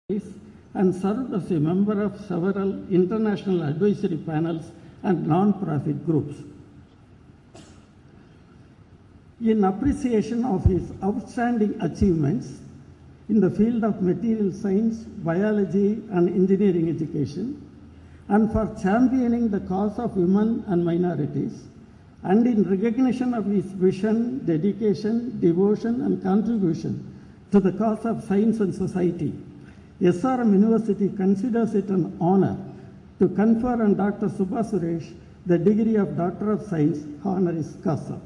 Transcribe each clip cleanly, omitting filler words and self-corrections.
and served as a member of several international advisory panels and non-profit groups. In appreciation of his outstanding achievements in the field of material science, biology, and engineering education, and for championing the cause of women and minorities, and in recognition of his vision, dedication, devotion, and contribution to the cause of science and society, SRM University considers it an honor to confer on Dr. Subha Suresh the degree of Doctor of Science honoris causa.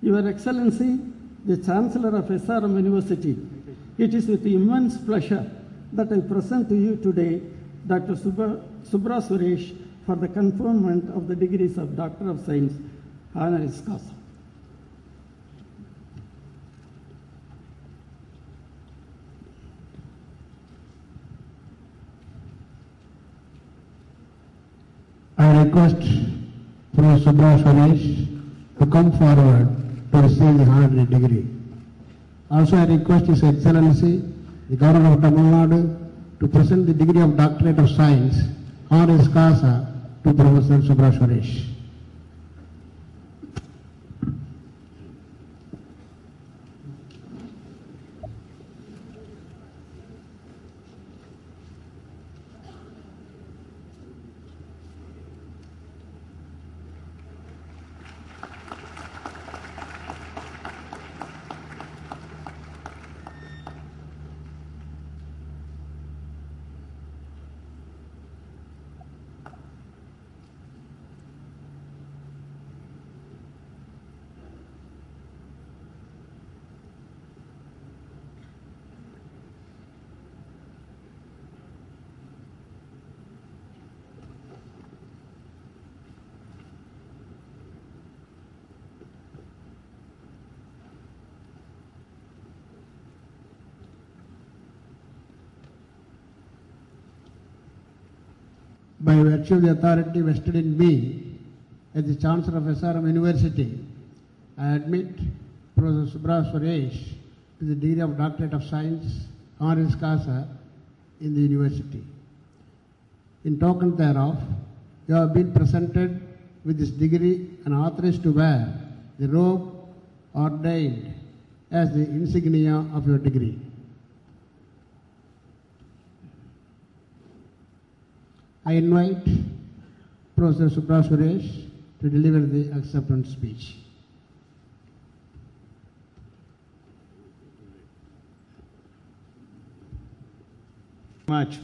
Your Excellency, the Chancellor of SRM University, it is with immense pleasure that I present to you today Dr. Subha Suresh for the conferment of the degrees of Doctor of Science honoris causa. I request Professor Subha Suresh to come forward to receive the honorary degree. Also, I request His Excellency, the Governor of Tamil Nadu, to present the degree of Doctorate of Science honoris causa to Professor Subha Suresh. By virtue of the authority vested in me as the Chancellor of SRM University, I admit Professor Subha Suresh to the degree of Doctorate of Science honoris causa in the University. In token thereof, you have been presented with this degree and authorized to wear the robe ordained as the insignia of your degree. I invite Professor Subha Suresh to deliver the acceptance speech. Much.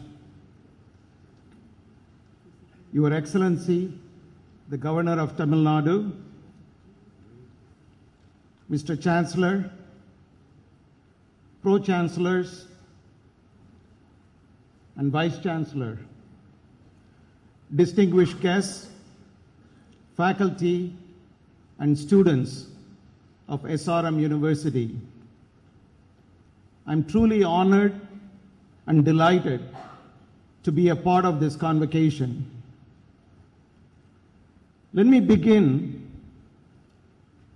Your Excellency, the Governor of Tamil Nadu, Mr. Chancellor, Pro-Chancellors, and Vice-Chancellor, distinguished guests, faculty, and students of SRM University. I'm truly honored and delighted to be a part of this convocation. Let me begin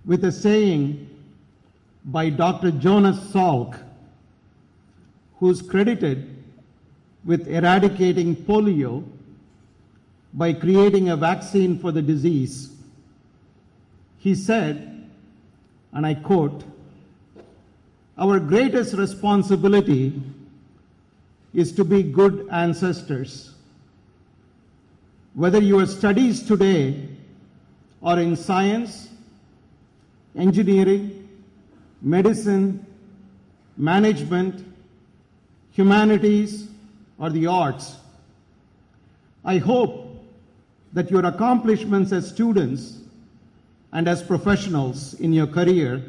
with a saying by Dr. Jonas Salk, who's credited with eradicating polio by creating a vaccine for the disease. He said, and I quote, "Our greatest responsibility is to be good ancestors. Whether your studies today are in science, engineering, medicine, management, humanities, or the arts, I hope that your accomplishments as students and as professionals in your career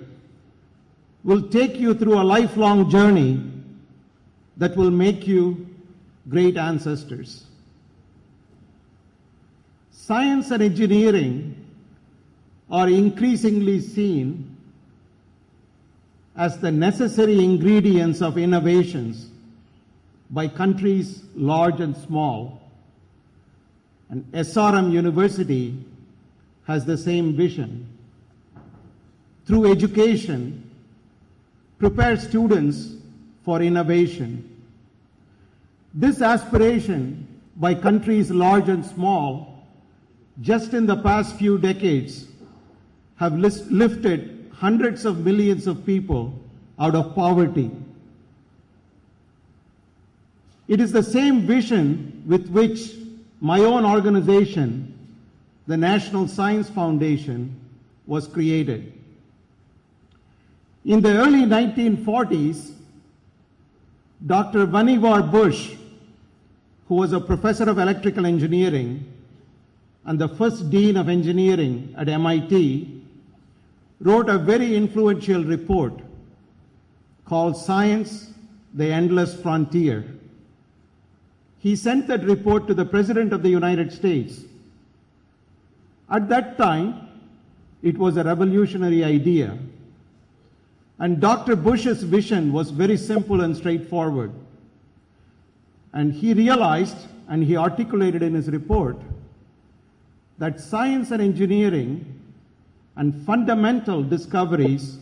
will take you through a lifelong journey that will make you great ancestors." Science and engineering are increasingly seen as the necessary ingredients of innovations by countries large and small. And SRM University has the same vision. Through education, prepare students for innovation. This aspiration by countries large and small, just in the past few decades, have lifted hundreds of millions of people out of poverty. It is the same vision with which my own organization, the National Science Foundation, was created. In the early 1940s, Dr. Vannevar Bush, who was a professor of electrical engineering and the first dean of engineering at MIT, wrote a very influential report called Science, the Endless Frontier. He sent that report to the President of the United States. At that time, it was a revolutionary idea. And Dr. Bush's vision was very simple and straightforward. And he realized, and he articulated in his report, that science and engineering and fundamental discoveries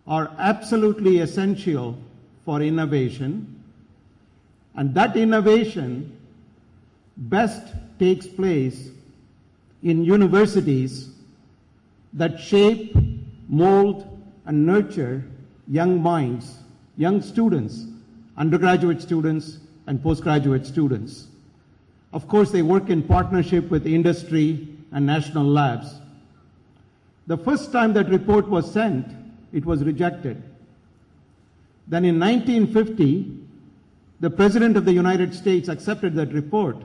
are absolutely essential for innovation, and that innovation best takes place in universities that shape, mold, and nurture young minds, young students, undergraduate students, and postgraduate students. Of course, they work in partnership with industry and national labs. The first time that report was sent, it was rejected. Then in 1950, the President of the United States accepted that report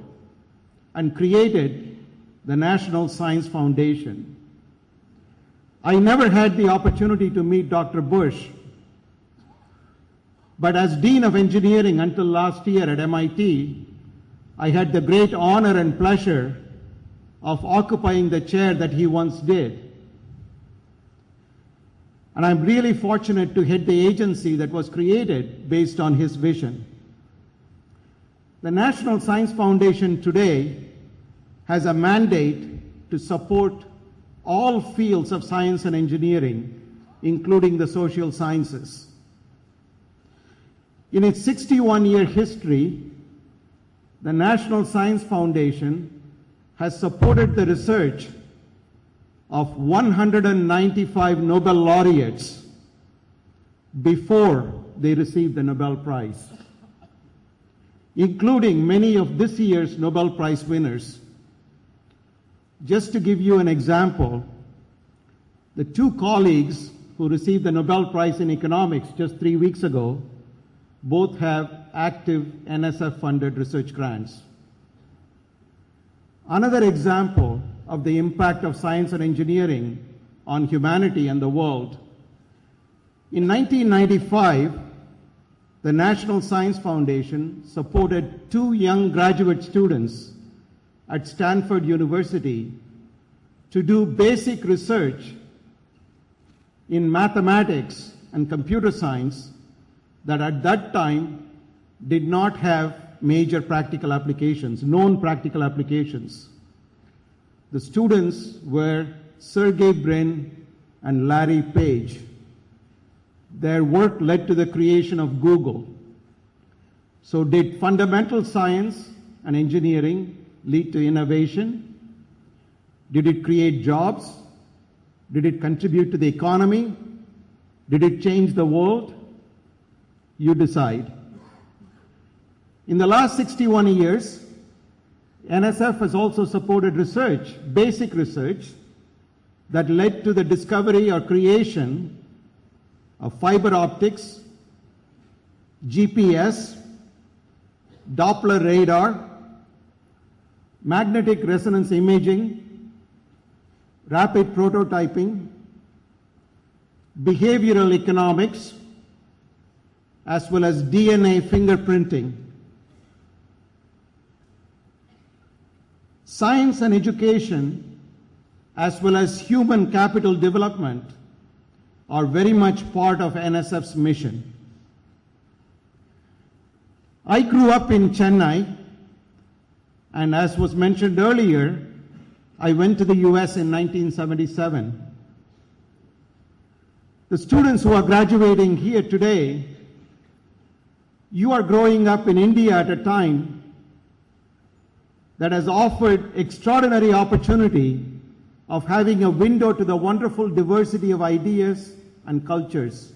and created the National Science Foundation. I never had the opportunity to meet Dr. Bush, but as Dean of Engineering until last year at MIT, I had the great honor and pleasure of occupying the chair that he once did. And I'm really fortunate to head the agency that was created based on his vision. The National Science Foundation today has a mandate to support all fields of science and engineering, including the social sciences. In its 61-year history, the National Science Foundation has supported the research of 195 Nobel laureates before they received the Nobel Prize, including many of this year's Nobel Prize winners. Just to give you an example, the two colleagues who received the Nobel Prize in economics just 3 weeks ago both have active NSF-funded research grants. Another example of the impact of science and engineering on humanity and the world. In 1995, the National Science Foundation supported 2 young graduate students at Stanford University to do basic research in mathematics and computer science that at that time did not have major practical applications, known practical applications. The students were Sergey Brin and Larry Page. Their work led to the creation of Google. So did fundamental science and engineering lead to innovation? Did it create jobs? Did it contribute to the economy? Did it change the world? You decide. In the last 61 years, NSF has also supported research, basic research, that led to the discovery or creation of fiber optics, GPS, Doppler radar, magnetic resonance imaging, rapid prototyping, behavioral economics, as well as DNA fingerprinting. Science and education, as well as human capital development, are very much part of NSF's mission. I grew up in Chennai, and as was mentioned earlier, I went to the US in 1977. The students who are graduating here today You are growing up in India at a time that has offered extraordinary opportunity of having a window to the wonderful diversity of ideas and cultures.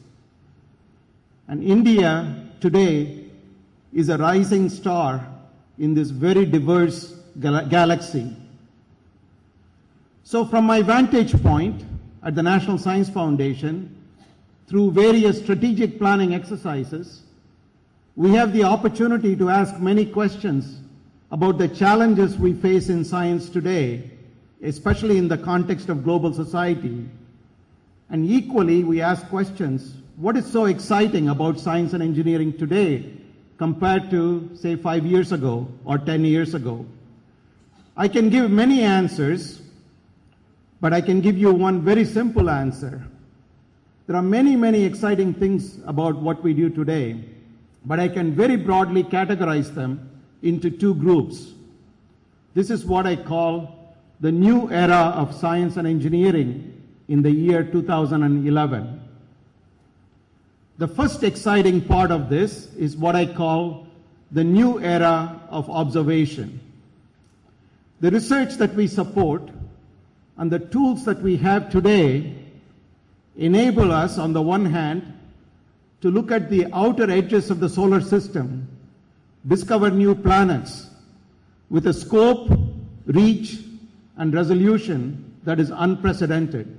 And India today is a rising star in this very diverse galaxy. So from my vantage point at the National Science Foundation, through various strategic planning exercises, we have the opportunity to ask many questions about the challenges we face in science today, especially in the context of global society. And equally, we ask questions, what is so exciting about science and engineering today compared to, say, 5 years ago or 10 years ago? I can give many answers, but I can give you one very simple answer. There are many, many exciting things about what we do today, but I can very broadly categorize them into two groups. This is what I call the new era of science and engineering in the year 2011. The first exciting part of this is what I call the new era of observation. The research that we support and the tools that we have today enable us, on the one hand, to look at the outer edges of the solar system, discover new planets with a scope, reach, and resolution that is unprecedented.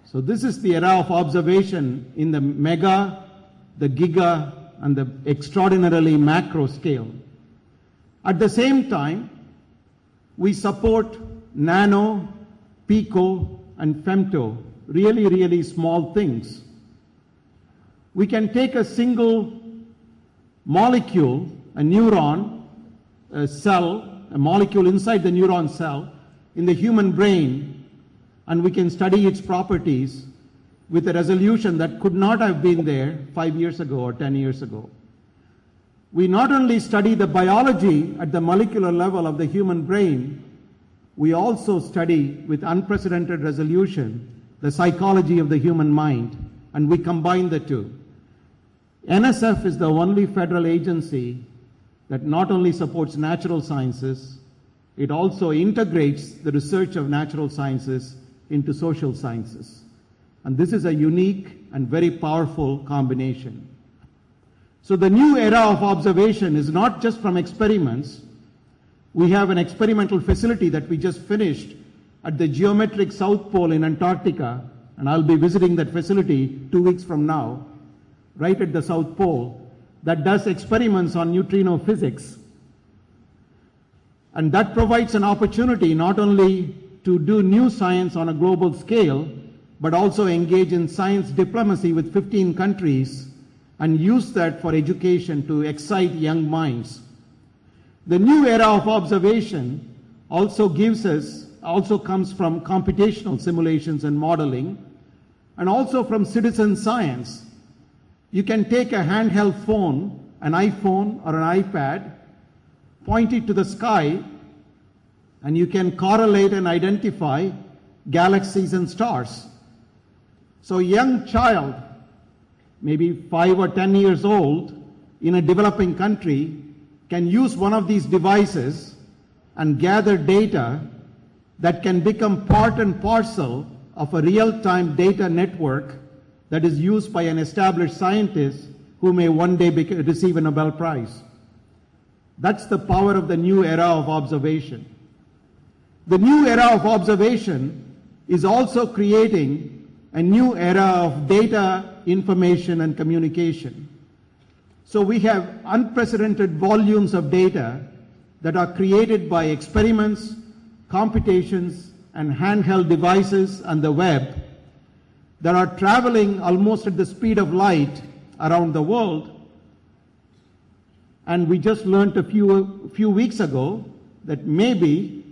So this is the era of observation in the mega, the giga, and the extraordinarily macro scale. At the same time, we support nano, pico, and femto, really, really small things. We can take a single molecule, a neuron, a cell, a molecule inside the neuron cell in the human brain, and we can study its properties with a resolution that could not have been there 5 years ago or 10 years ago. We not only study the biology at the molecular level of the human brain, we also study with unprecedented resolution the psychology of the human mind, and we combine the two. NSF is the only federal agency that not only supports natural sciences, it also integrates the research of natural sciences into social sciences. And this is a unique and very powerful combination. So the new era of observation is not just from experiments. We have an experimental facility that we just finished at the geometric South Pole in Antarctica, and I'll be visiting that facility 2 weeks from now, right at the South Pole, that does experiments on neutrino physics. And that provides an opportunity not only to do new science on a global scale, but also engage in science diplomacy with 15 countries and use that for education to excite young minds. The new era of observation also comes from computational simulations and modeling, and also from citizen science. You can take a handheld phone, an iPhone or an iPad, point it to the sky, and you can correlate and identify galaxies and stars. So a young child, maybe 5 or 10 years old, in a developing country, can use one of these devices and gather data that can become part and parcel of a real-time data network that is used by an established scientist who may one day receive a Nobel Prize. That's the power of the new era of observation. The new era of observation is also creating a new era of data, information, and communication. So we have unprecedented volumes of data that are created by experiments, computations, and handheld devices and the web that are traveling almost at the speed of light around the world. And we just learned a few weeks ago that maybe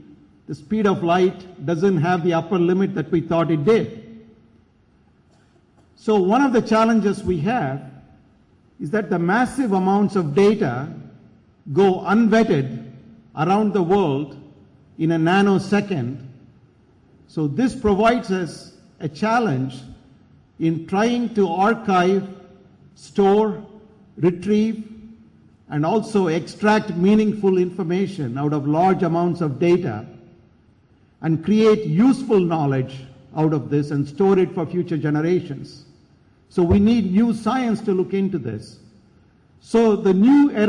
the speed of light doesn't have the upper limit that we thought it did. So one of the challenges we have is that the massive amounts of data go unvetted around the world in a nanosecond. So this provides us a challenge in trying to archive, store, retrieve, and also extract meaningful information out of large amounts of data and create useful knowledge out of this and store it for future generations. So we need new science to look into this. So the new era